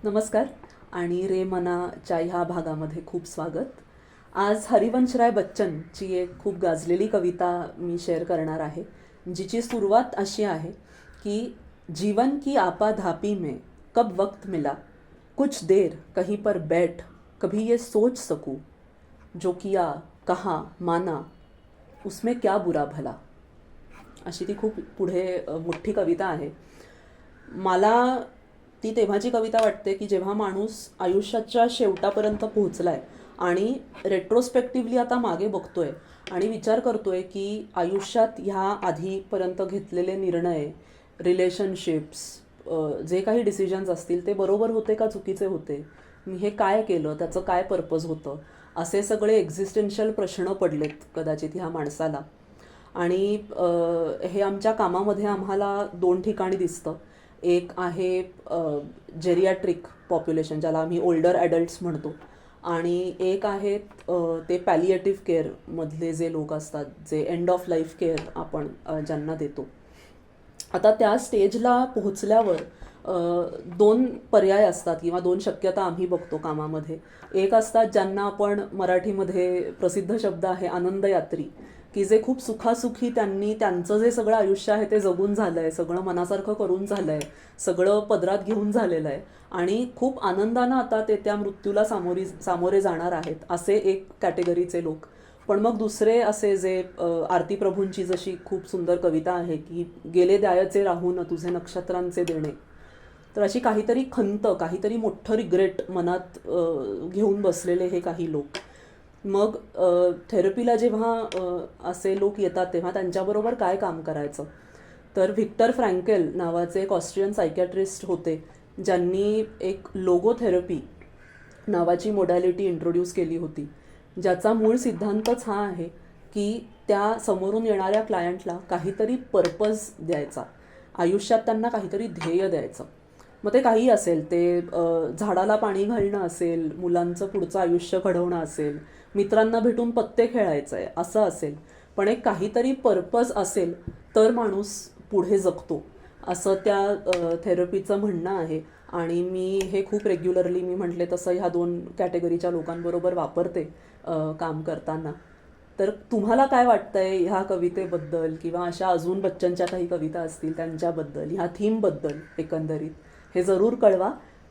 नमस्कार आणि रे मनाच्या ह्या भागामध्ये खूप स्वागत. आज हरिवंशराय बच्चनची एक खूप गाजलेली कविता मी शेअर करणार आहे, जिची सुरुवात अशी आहे की जीवन की आपाधापी में कब वक्त मिला, कुछ देर कहीं पर बैठ कभी ये सोच सकूं, जो किया कहा माना उसमें क्या बुरा भला. अशी ती खूप पुढे मोठी कविता आहे. मला ती तेव्हाची कविता वाटते की जेव्हा माणूस आयुष्याच्या शेवटापर्यंत पोहोचलाय आणि रेट्रोस्पेक्टिव्हली आता मागे बघतोय आणि विचार करतोय की आयुष्यात ह्या आधीपर्यंत घेतलेले निर्णय, रिलेशनशिप्स, जे काही डिसिजन्स असतील ते बरोबर होते का चुकीचे होते, मी हे काय केलं, त्याचं काय पर्पज होतं, असे सगळे एक्झिस्टेन्शियल प्रश्न पडलेत कदाचित ह्या माणसाला. आणि हे आमच्या कामामध्ये आम्हाला दोन ठिकाणी दिसतं. एक आहे जेरियाट्रिक पॉप्युलेशन, ज्याला आम्ही ओल्डर ॲडल्ट्स म्हणतो, आणि एक आहेत ते पॅलिएटिव्ह केअरमधले जे लोक असतात, जे एंड ऑफ लाईफ केअर आपण ज्यांना देतो. आता त्या स्टेजला पोहोचल्यावर दोन पर्याय असतात किंवा दोन शक्यता आम्ही बघतो कामामध्ये. एक असतात ज्यांना आपण मराठीमध्ये प्रसिद्ध शब्द आहे आनंदयात्री, की जे खूप सुखासुखी त्यांनी त्यांचं जे सगळं आयुष्य आहे ते जगून झालं आहे, सगळं मनासारखं करून झालं आहे, सगळं पदरात घेऊन झालेलं आहे आणि खूप आनंदानं आता ते त्या मृत्यूला सामोरे जाणार आहेत, असे एक कॅटेगरीचे लोक. पण मग दुसरे असे जे आरती प्रभूंची जशी खूप सुंदर कविता आहे की गेले द्यायचे राहून तुझे नक्षत्रांचे देणे, तर अशी काहीतरी खंत, काहीतरी मोठं रिग्रेट मनात घेऊन बसलेले हे काही लोक. मग थेरपीला जेव्हा असे लोक येतात तेव्हा त्यांच्याबरोबर काय काम करायचं, तर व्हिक्टर फ्रँकेल नावाचे एक ऑस्ट्रियन सायकॅट्रिस्ट होते, ज्यांनी एक लोगोथेरपी नावाची मोडॅलिटी इंट्रोड्यूस केली होती, ज्याचा मूळ सिद्धांतच हा आहे की त्या समोरून येणाऱ्या क्लायंटला काहीतरी पर्पज द्यायचा, आयुष्यात त्यांना काहीतरी ध्येय द्यायचं. मग ते काही असेल, ते झाडाला पाणी घालणं असेल, मुलांचं पुढचं आयुष्य घडवणं असेल, मित्रांना भेटून पत्ते खेळायचं आहे असं असेल, पण एक काहीतरी पर्पज असेल तर माणूस पुढे जगतो, असं त्या थेरपीचं म्हणणं आहे. आणि मी हे खूप रेग्युलरली, मी म्हटले तसं ह्या दोन कॅटेगरीच्या लोकांबरोबर वापरते काम करताना. तर तुम्हाला काय वाटतंय ह्या कवितेबद्दल किंवा अशा अजून बच्चनच्या काही कविता असतील त्यांच्याबद्दल, ह्या थीमबद्दल एकंदरीत हे जरूर कळवा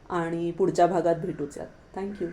आणि पुढच्या भागात भेटूच यात. थँक्यू.